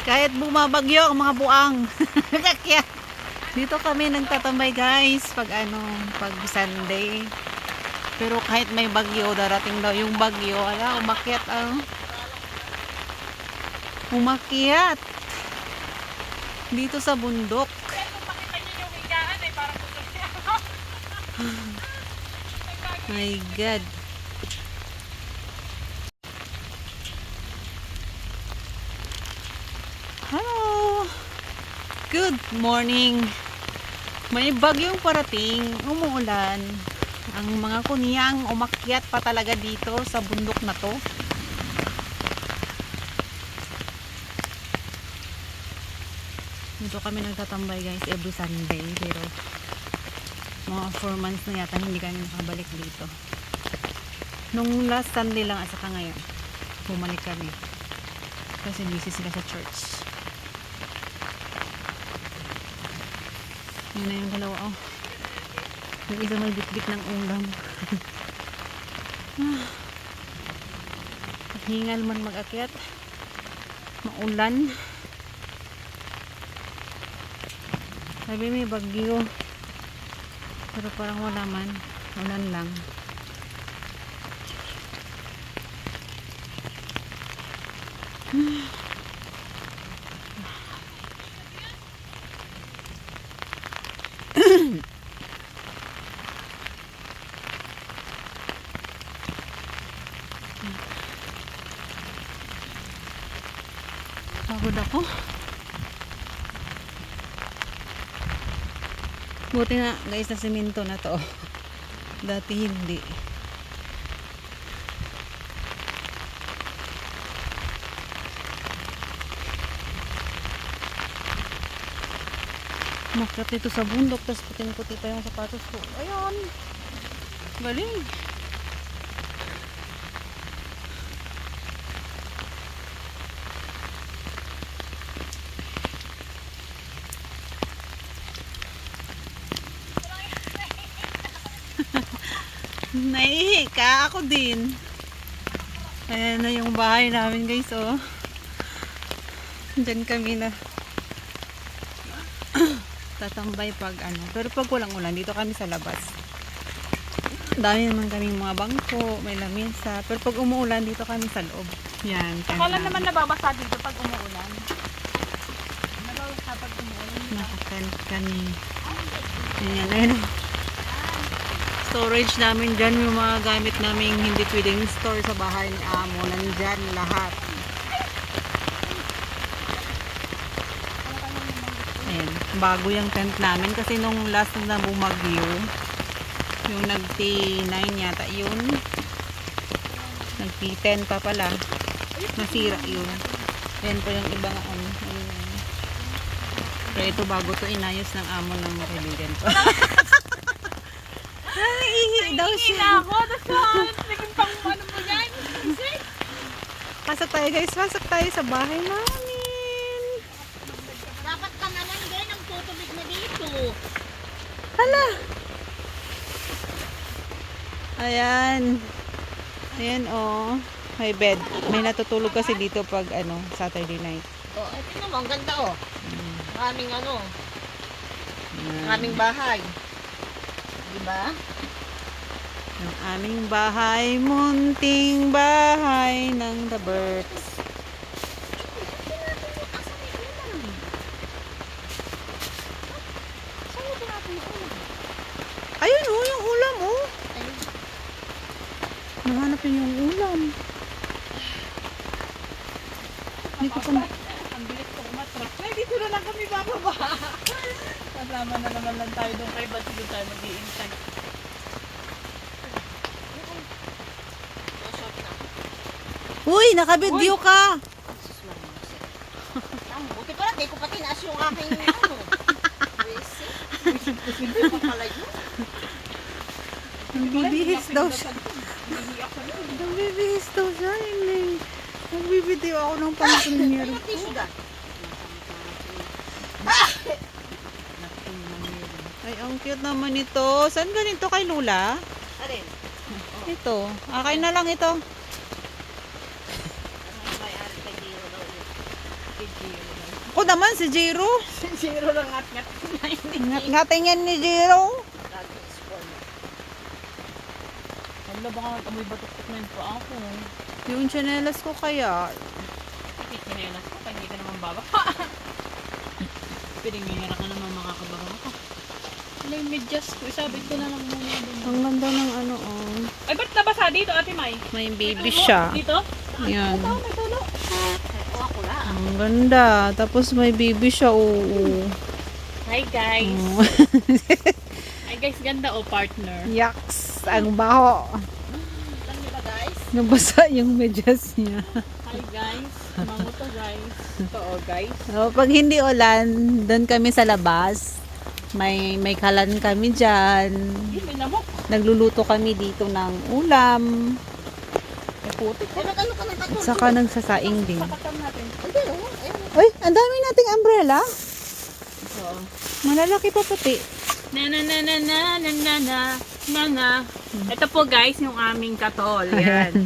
Kahit bumabagyo ang mga buang. Kaya dito kami nagtatambay guys pag Sunday. Pero kahit may bagyo, darating daw yung bagyo, umakyat umakyat dito sa bundok. My God. Hello. Good morning. May bagyong parating, umuulan. Ang mga kunyang umakyat pa talaga dito sa bundok na to. Dito kami nagtatambay guys every Sunday, pero mga 4 months na yata hindi kami nakabalik dito. Nung last Sunday lang at saka ngayon bumalik kami kasi busy sila sa church. Yun na yung dalawa yung isa may bitbit ng ulam. Hingal man mag-akyat, maulan. Sabi may bagyo, pero parang wala man, ulan lang. Pagod ako. Buti nga guys na semento na to. Dati hindi. Makat ito sa bundok, tapos puting-puti pa yung sapatos ko. Ayan. Galing. Naihi ka, ako din. Ayan na yung bahay namin guys, oh. Diyan kami na tatambay pag pero pag walang ulan, dito kami sa labas. Dami naman kaming mga bangko, may lamesa. Pero pag umuulan, dito kami sa loob. Yan. Akala naman nababasa dito pag umuulan. Nababasa pag umuulan. Nakatent kami. Ayan, ayun. Storage namin dyan, yung mga gamit namin hindi pwedeng store sa bahay ni Amo. Nandyan lahat. Ayan, bago yung tent namin kasi nung last na bumagyo, yung nag-T9 yata yun, nag-T10 pa pala, nasira yun. Ayan po yung ibang pero ito bago to inayos ng amo ng kaibigan ko. Ihi daw siya. Ako, tapos naging pang ano mo yan? Pasok tayo guys, pasok tayo sa bahay namin. Dapat ka naman din ang tutubig na dito. Hala. Ayan. Ayan oh. May bed. May natutulog kasi dito pag Saturday night. Oh, ito naman, ang ganda oh. Maraming maraming bahay. Diba? Ang aming bahay, munting bahay ng the birds. Ayun oh, yung ulam oh. Nahanapin yung ulam. Hindi ko pa... Ang bilis ko umatras. Ay, dito na lang kami bababa. Kasama na naman lang tayo doon kay Ba't doon tayo mag-iintay. Uy, naka-video ka. Buti pala, di ko pa tinaas yung aking Nagbibihis daw siya. Nagbibihis daw siya. Nagbibideo ako ng pang-premier. Ay, ang cute naman ito. Saan ganito kay Lula? Alin? Ito. Akain na lang ito. May-ari kay Giro daw. naman si Jiro. Zero lang ngat-ngat. Ngating yan ni Jiro. Wala, baka amoy batok-tok na yun po ako. Yung chanelas ko kaya. Kikinelas ko, kaya hindi ka naman baba. Piningira ka naman makakabaga ka. Wala yung medyas ko, isabit ko na lang muna din. Ang ganda ng ano oh. Ay, ba't nabasa dito, Ate May? May May baby tulo siya. Dito? Yan. Ito, may tulo. Ito ako lang. Ang ganda. Tapos may baby siya. Oo. Hi guys. Oh. Hi guys, ganda o partner. Yaks. Ang baho. Alam niyo ba guys? Nabasa yung medyas niya. Hi guys. Mango to guys. Ito o guys. Oh, pag hindi ulan, doon kami sa labas. May kalan kami dyan. Hindi, may lamok. Nagluluto kami dito ng ulam. May putik. Ay, ano ka ng At katulad? saka nagsasaing din. Patakam natin. Hindi, oh. Ayun. Uy, ang dami nating umbrella. Ito. Malalaki pa pati. Na na na na na na na na na na. Ito po guys, yung aming katol. Yan.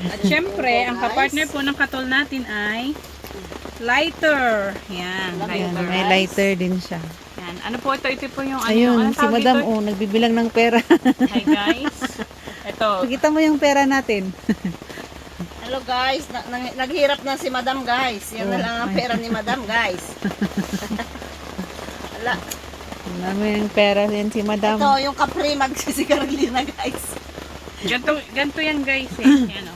At syempre, ang kapartner po ng katol natin ay lighter. Yan, Ayan, lighter. may lighter din siya. Yan. Ano po ito? Ito po yung ano. Ayun, anong si tawag madam, dito? oh, nagbibilang ng pera. Hi guys. Ito. Pakita mo yung pera natin. Hello guys, naghirap na si Madam guys. Yan na lang ang pera ni Madam guys. Ala, Ang dami ng pera yan si madam. ito yung kapre magsisigarilyo na guys. Ganto yan guys eh. Yan o.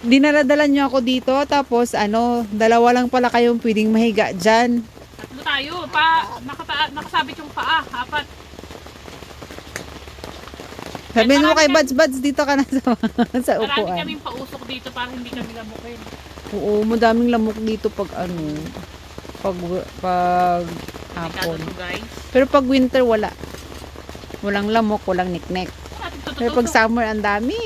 Dinala-dala niyo ako dito, tapos dalawa lang pala kayong pwedeng mahiga dyan. Tatlo tayo. Nakasabit yung paa. Apat. Sabihin mo kay Marami Buds, dito ka na sa Marami upuan. kaming pausok dito para hindi kami lamukin. Oo, madaming lamok dito pag pag hapon. Delikado to guys. Pero pag winter wala. Walang lamok, walang niknek. Natin Pero pag tututusok. summer ang dami.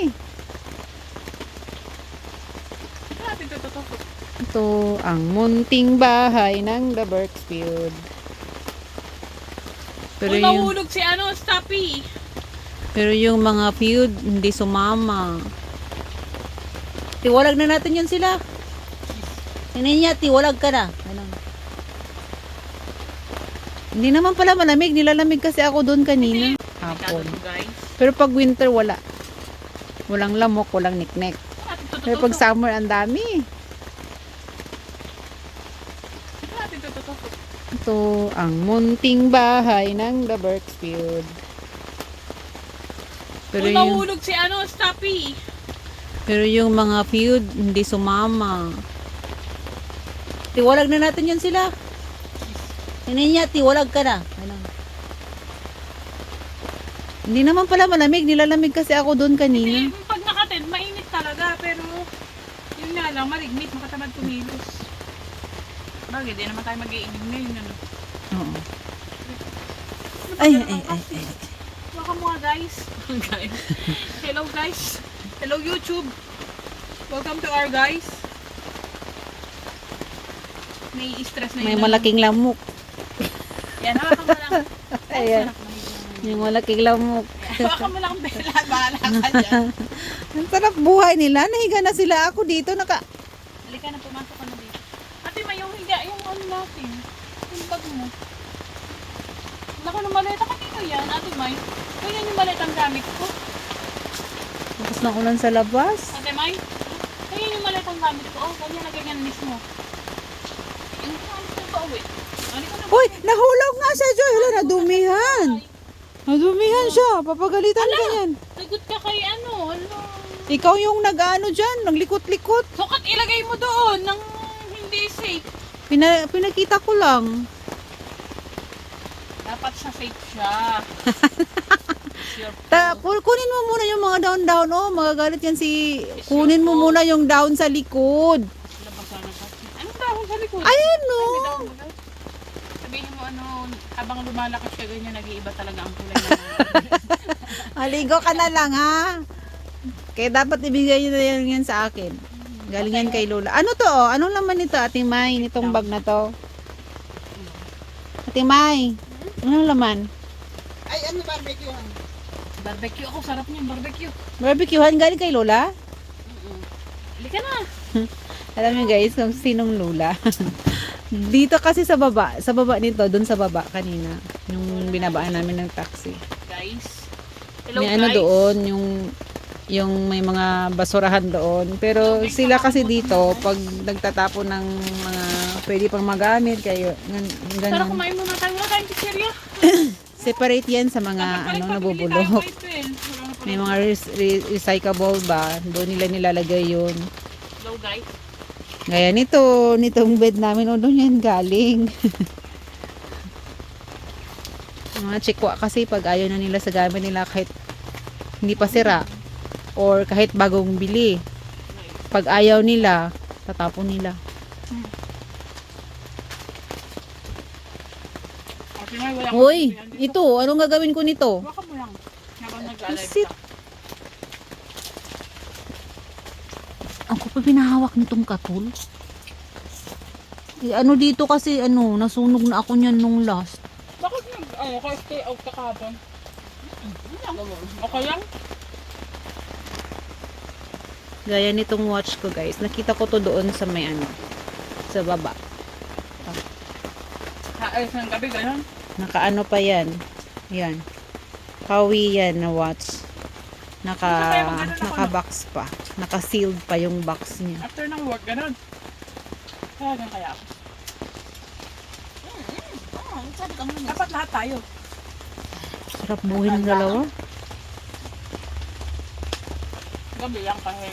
Natin tututusok. Ito ang munting bahay ng The Burksfield. Pero Uy, yung, mahulog si Stappy. pero yung mga field hindi sumama. Tiwalag na natin yan sila. Niya, tiwalag ka na. Ganun. Hindi naman pala malamig. Nilalamig kasi ako doon kanina. Delikado Hapon. to guys. Pero pag winter wala. Walang lamok, walang niknek. Natin Pero pag tututusok. summer ang dami. Natin tututusok. Ito ang munting bahay ng The Burksfield. Pero Uy, yung, mahulog si Stappy. pero yung mga field hindi sumama. Tiwalag na natin yan sila. Niya, tiwalag ka na. Ganun. Hindi naman pala malamig. Nilalamig kasi ako doon kanina. Hindi, pag nakatent, mainit talaga. Pero, yun nga lang, maligmit, makatamad kumilos. Bagay, di naman tayo mag-iinig ngayon, ano. Oo. Ay, ay, ay, ay. Baka mo guys. Guys. Hello guys. Hello YouTube. Welcome to our guys. May stress na May yun. malaking lamok. Yan, hawakan mo lang. Ayan. May malaking lamok. Hawakan mo lang, Bella. Bahala ka dyan. Ang sarap buhay nila. Nahiga na sila. Ako dito Halika na, pumasok ka na dito. Ate, may yung higa, yung ano natin. Yung bag mo. Laka ng maleta. Kanino yan, Ate May? Ganyan yung maletang gamit ko. Tapos na ulan sa labas. Ate May? Ganyan yung maletang gamit ko. Oh, ganyan na ganyan mismo. Yung ano ko pa uwi. Ano ko na Uy, nahulog nga siya, Joy. Hala, nadumihan. Nadumihan siya. Papagalitan ka yan. Sagot ka kay ano. Ikaw yung nag-ano dyan, naglikot-likot. Sukat ilagay mo doon nang hindi safe. Pinakita ko lang. Dapat siya safe siya. Kunin mo muna yung mga down-down. Oh, magagalit yan si... Kunin mo muna yung down sa likod. Labasan na kasi. Anong dahon sa likod? Ayan, no. Ay, may dahon ba, guys? Sabihin mo ano, habang lumalaki siya ganyan, nag-iiba talaga ang kulay na. Maligo ka na lang, ha? Kaya dapat ibigay nyo na yan sa akin. Galing yan kay Lola. Ano to, oh? Anong laman nito, Ate May? Nitong bag na to? Ate May, anong laman? Ay, ano barbecue? Barbecue ako, sarap niyan, barbecue. Barbecuehan galing kay Lola? Halika na. Alam niyo guys, kung sinong lula. Dito kasi sa baba nito, dun sa baba kanina, yung binabaan namin ng taxi. Guys. Hello May guys. ano doon, yung may mga basurahan doon. Pero sila kasi dito, pag nagtatapon ng mga pwede pang magamit, kayo, Tara, ganun. kumain muna tayo. Wala tayong chichirya. Separate yan sa mga nabubulok. May mga recyclable ba, doon nila nilalagay yun. Hello guys. Gaya nitong bed namin, o doon yan galing. Mga chikwa kasi pag ayaw na nila sa gamit nila kahit hindi pa sira or kahit bagong bili. Pag ayaw nila, tatapon nila. Uy, ito, anong gagawin ko nito? Baka mo lang. Habang nag-alive Pusit. ka. Ako pa pinahawak nitong katul. Ano dito kasi, nasunog na ako niyan nung last. Bakit kaya stay out ka kahapon? Okay lang? Gaya nitong watch ko guys. Nakita ko to doon sa may sa baba. Ayos ng gabi, gano'n? Nakaano pa yan. Yan. Kawi yan na watch. Naka-box pa. Naka-sealed pa yung box niya. After ng work, gano'n? Kaya kaya ako. Dapat lahat tayo. Sarap buhay ng dalawa. Gabi lang kasi